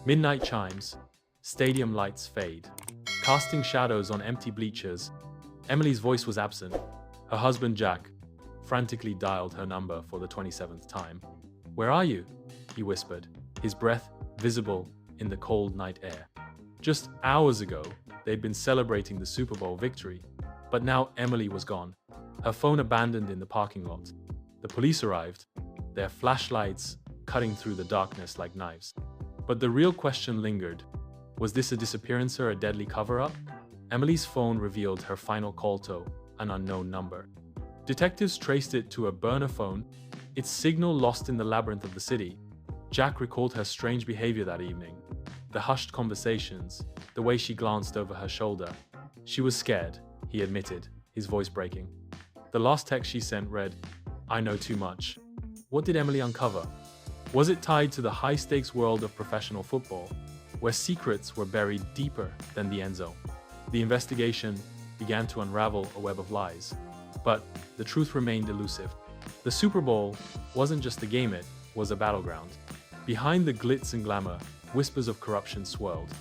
Midnight chimes, stadium lights fade, casting shadows on empty bleachers. Emily's voice was absent. Her husband, Jack, frantically dialed her number for the 27th time. "Where are you?" he whispered, his breath visible in the cold night air. Just hours ago, they'd been celebrating the Super Bowl victory, but now Emily was gone, her phone abandoned in the parking lot. The police arrived, their flashlights cutting through the darkness like knives. But the real question lingered. Was this a disappearance or a deadly cover-up? Emily's phone revealed her final call to an unknown number. Detectives traced it to a burner phone, its signal lost in the labyrinth of the city. Jack recalled her strange behavior that evening. The hushed conversations, the way she glanced over her shoulder. She was scared, he admitted, his voice breaking. The last text she sent read, "I know too much." What did Emily uncover? Was it tied to the high-stakes world of professional football, where secrets were buried deeper than the end zone? The investigation began to unravel a web of lies, but the truth remained elusive. The Super Bowl wasn't just a game, it was a battleground. Behind the glitz and glamour, whispers of corruption swirled.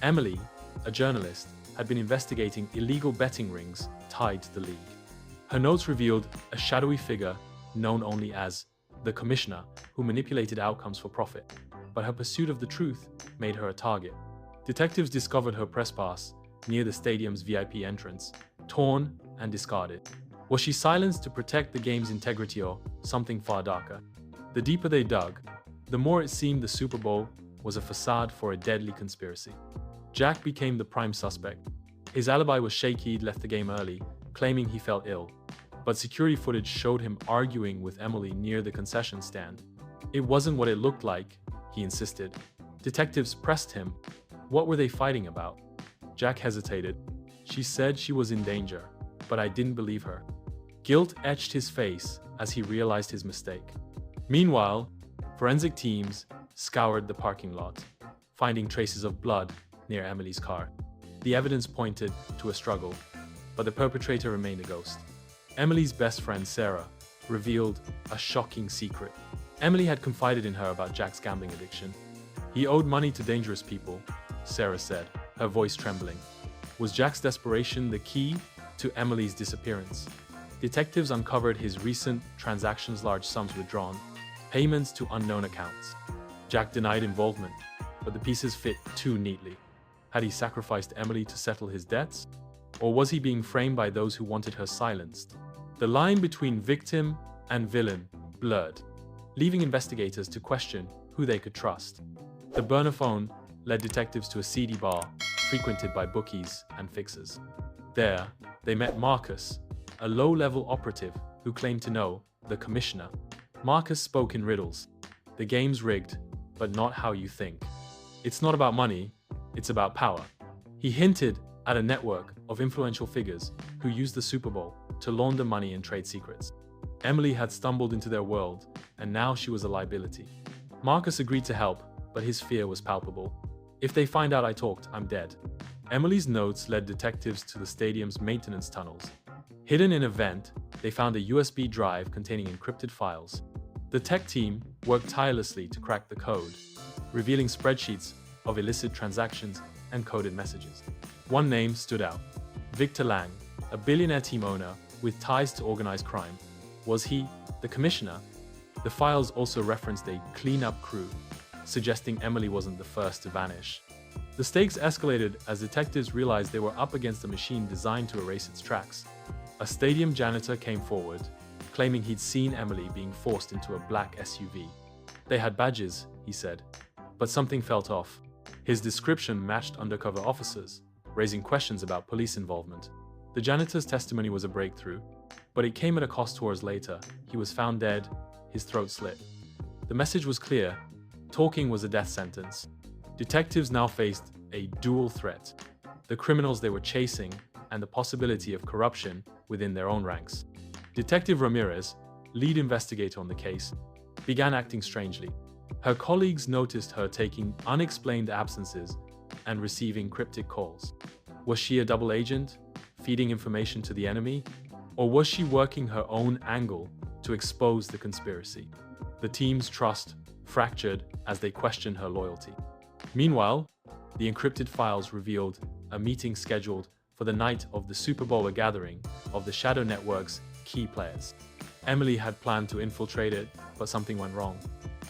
Emily, a journalist, had been investigating illegal betting rings tied to the league. Her notes revealed a shadowy figure known only as the commissioner who manipulated outcomes for profit. But her pursuit of the truth made her a target. Detectives discovered her press pass near the stadium's VIP entrance, torn and discarded. Was she silenced to protect the game's integrity or something far darker? The deeper they dug, the more it seemed the Super Bowl was a facade for a deadly conspiracy. Jack became the prime suspect. His alibi was shaky, he'd left the game early, claiming he felt ill. But security footage showed him arguing with Emily near the concession stand. It wasn't what it looked like, he insisted. Detectives pressed him. What were they fighting about? Jack hesitated. She said she was in danger, but I didn't believe her. Guilt etched his face as he realized his mistake. Meanwhile, forensic teams scoured the parking lot, finding traces of blood near Emily's car. The evidence pointed to a struggle, but the perpetrator remained a ghost. Emily's best friend, Sarah, revealed a shocking secret. Emily had confided in her about Jack's gambling addiction. He owed money to dangerous people, Sarah said, her voice trembling. Was Jack's desperation the key to Emily's disappearance? Detectives uncovered his recent transactions, large sums withdrawn, payments to unknown accounts. Jack denied involvement, but the pieces fit too neatly. Had he sacrificed Emily to settle his debts? Or was he being framed by those who wanted her silenced? The line between victim and villain blurred, leaving investigators to question who they could trust. The burner phone led detectives to a seedy bar frequented by bookies and fixers. There, they met Marcus, a low-level operative who claimed to know the commissioner. Marcus spoke in riddles. The game's rigged, but not how you think. It's not about money, it's about power. He hinted at a network of influential figures who used the Super Bowl to launder money and trade secrets. Emily had stumbled into their world, and now she was a liability. Marcus agreed to help, but his fear was palpable. "If they find out I talked, I'm dead." Emily's notes led detectives to the stadium's maintenance tunnels. Hidden in a vent, they found a USB drive containing encrypted files. The tech team worked tirelessly to crack the code, revealing spreadsheets of illicit transactions and coded messages. One name stood out: Victor Lang, a billionaire team owner with ties to organized crime. Was he the commissioner? The files also referenced a cleanup crew, suggesting Emily wasn't the first to vanish. The stakes escalated as detectives realized they were up against a machine designed to erase its tracks. A stadium janitor came forward, claiming he'd seen Emily being forced into a black SUV. They had badges, he said, but something felt off. His description matched undercover officers, raising questions about police involvement. The janitor's testimony was a breakthrough, but it came at a cost. 2 hours later. He was found dead, his throat slit. The message was clear: talking was a death sentence. Detectives now faced a dual threat: the criminals they were chasing and the possibility of corruption within their own ranks. Detective Ramirez, lead investigator on the case, began acting strangely. Her colleagues noticed her taking unexplained absences and receiving cryptic calls. Was she a double agent, feeding information to the enemy? Or was she working her own angle to expose the conspiracy? The team's trust fractured as they questioned her loyalty. Meanwhile, the encrypted files revealed a meeting scheduled for the night of the Super Bowl, a gathering of the Shadow Network's key players. Emily had planned to infiltrate it, but something went wrong.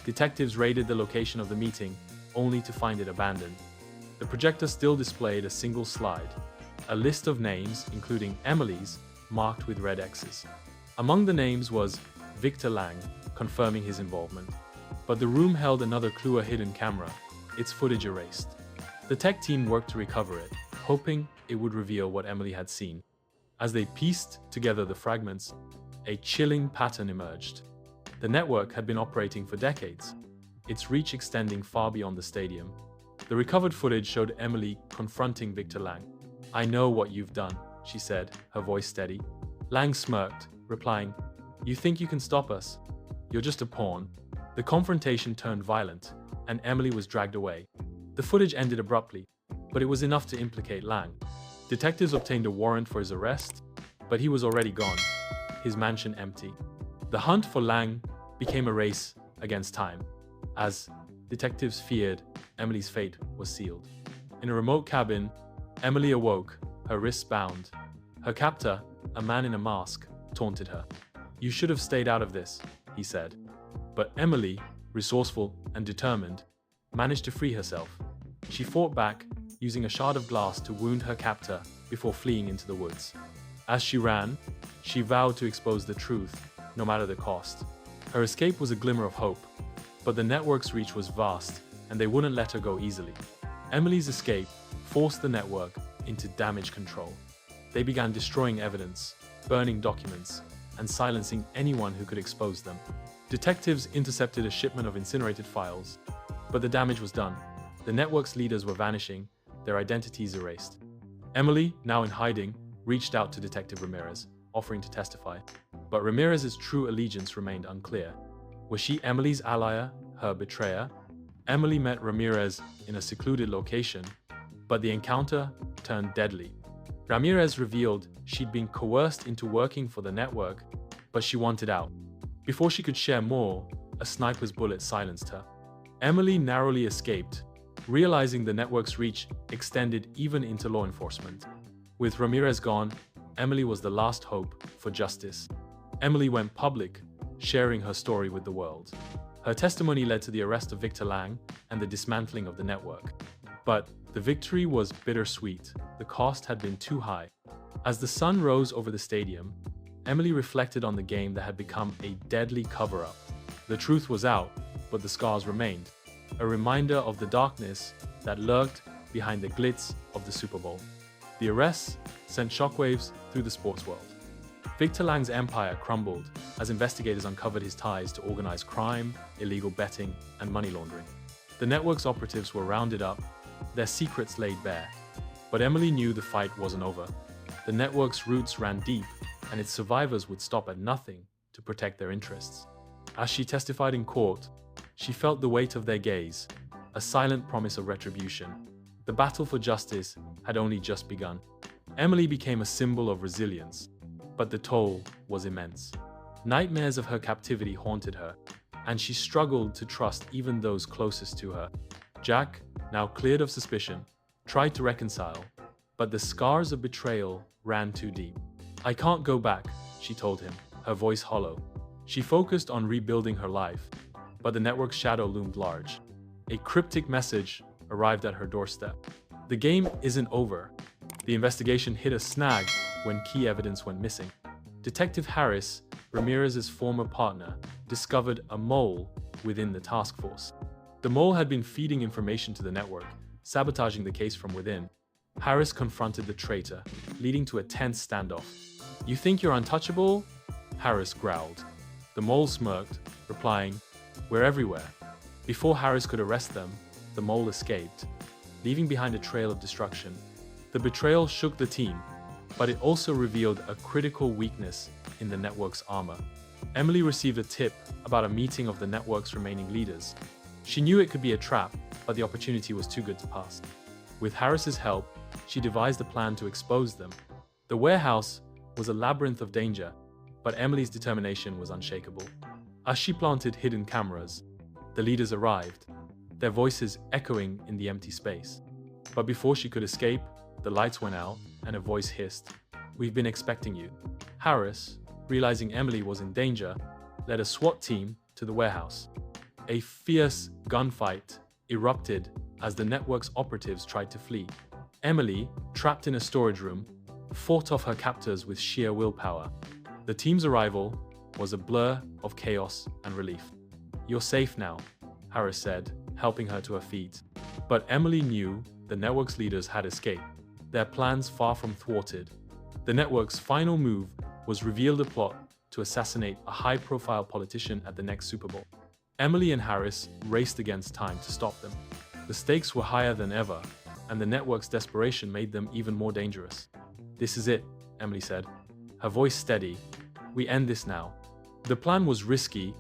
Detectives raided the location of the meeting, only to find it abandoned. The projector still displayed a single slide, a list of names, including Emily's, marked with red X's. Among the names was Victor Lang, confirming his involvement. But the room held another clue: a hidden camera, its footage erased. The tech team worked to recover it, hoping it would reveal what Emily had seen. As they pieced together the fragments, a chilling pattern emerged. The network had been operating for decades, its reach extending far beyond the stadium. The recovered footage showed Emily confronting Victor Lang. "I know what you've done," she said, her voice steady. Lang smirked, replying, "You think you can stop us? You're just a pawn." The confrontation turned violent, and Emily was dragged away. The footage ended abruptly, but it was enough to implicate Lang. Detectives obtained a warrant for his arrest, but he was already gone, his mansion empty. The hunt for Lang became a race against time. As detectives feared, Emily's fate was sealed. In a remote cabin, Emily awoke, her wrists bound. Her captor, a man in a mask, taunted her. "You should have stayed out of this," he said. But Emily, resourceful and determined, managed to free herself. She fought back, using a shard of glass to wound her captor before fleeing into the woods. As she ran, she vowed to expose the truth, no matter the cost. Her escape was a glimmer of hope, but the network's reach was vast, and they wouldn't let her go easily. Emily's escape forced the network into damage control. They began destroying evidence, burning documents, and silencing anyone who could expose them. Detectives intercepted a shipment of incinerated files, but the damage was done. The network's leaders were vanishing, their identities erased. Emily, now in hiding, reached out to Detective Ramirez, offering to testify. But Ramirez's true allegiance remained unclear. Was she Emily's ally, her betrayer? Emily met Ramirez in a secluded location, but the encounter turned deadly. Ramirez revealed she'd been coerced into working for the network, but she wanted out. Before she could share more, a sniper's bullet silenced her. Emily narrowly escaped, realizing the network's reach extended even into law enforcement. With Ramirez gone, Emily was the last hope for justice. Emily went public, sharing her story with the world. Her testimony led to the arrest of Victor Lang and the dismantling of the network. But the victory was bittersweet. The cost had been too high. As the sun rose over the stadium, Emily reflected on the game that had become a deadly cover-up. The truth was out, but the scars remained, a reminder of the darkness that lurked behind the glitz of the Super Bowl. The arrests sent shockwaves through the sports world. Victor Lang's empire crumbled as investigators uncovered his ties to organized crime, illegal betting, and money laundering. The network's operatives were rounded up, their secrets laid bare. But Emily knew the fight wasn't over. The network's roots ran deep, and its survivors would stop at nothing to protect their interests. As she testified in court, she felt the weight of their gaze, a silent promise of retribution. The battle for justice had only just begun. Emily became a symbol of resilience, but the toll was immense. Nightmares of her captivity haunted her, and she struggled to trust even those closest to her. Jack, now cleared of suspicion, tried to reconcile, but the scars of betrayal ran too deep. "I can't go back," she told him, her voice hollow. She focused on rebuilding her life, but the network's shadow loomed large. A cryptic message arrived at her doorstep. "The game isn't over." The investigation hit a snag when key evidence went missing. Detective Harris, Ramirez's former partner, discovered a mole within the task force. The mole had been feeding information to the network, sabotaging the case from within. Harris confronted the traitor, leading to a tense standoff. "You think you're untouchable?" Harris growled. The mole smirked, replying, "We're everywhere." Before Harris could arrest them, the mole escaped, leaving behind a trail of destruction. The betrayal shook the team, but it also revealed a critical weakness in the network's armor. Emily received a tip about a meeting of the network's remaining leaders. She knew it could be a trap, but the opportunity was too good to pass. With Harris's help, she devised a plan to expose them. The warehouse was a labyrinth of danger, but Emily's determination was unshakable. As she planted hidden cameras, the leaders arrived. their voices echoing in the empty space. But before she could escape, the lights went out and a voice hissed, "We've been expecting you." Harris, realizing Emily was in danger, led a SWAT team to the warehouse. A fierce gunfight erupted as the network's operatives tried to flee. Emily, trapped in a storage room, fought off her captors with sheer willpower. The team's arrival was a blur of chaos and relief. "You're safe now," Harris said, helping her to her feet. But Emily knew the network's leaders had escaped, their plans far from thwarted. The network's final move was reveal the plot to assassinate a high-profile politician at the next Super Bowl. Emily and Harris raced against time to stop them. The stakes were higher than ever, and the network's desperation made them even more dangerous. "This is it," Emily said, her voice steady. "We end this now." The plan was risky,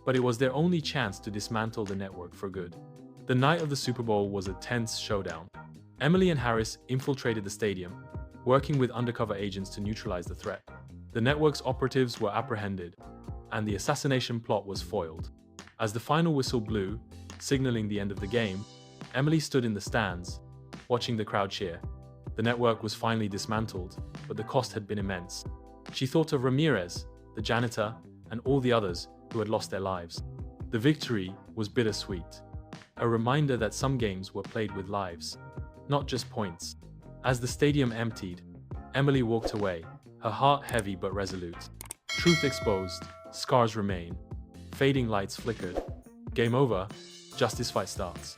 but it was their only chance to dismantle the network for good. The night of the Super Bowl was a tense showdown. Emily and Harris infiltrated the stadium, working with undercover agents to neutralize the threat. The network's operatives were apprehended, and the assassination plot was foiled. As the final whistle blew, signaling the end of the game, Emily stood in the stands, watching the crowd cheer. The network was finally dismantled, but the cost had been immense. She thought of Ramirez, the janitor, and all the others who had lost their lives. The victory was bittersweet, a reminder that some games were played with lives, not just points. As the stadium emptied, Emily walked away, her heart heavy but resolute. Truth exposed, scars remain. Fading lights flickered. Game over, justice fight starts.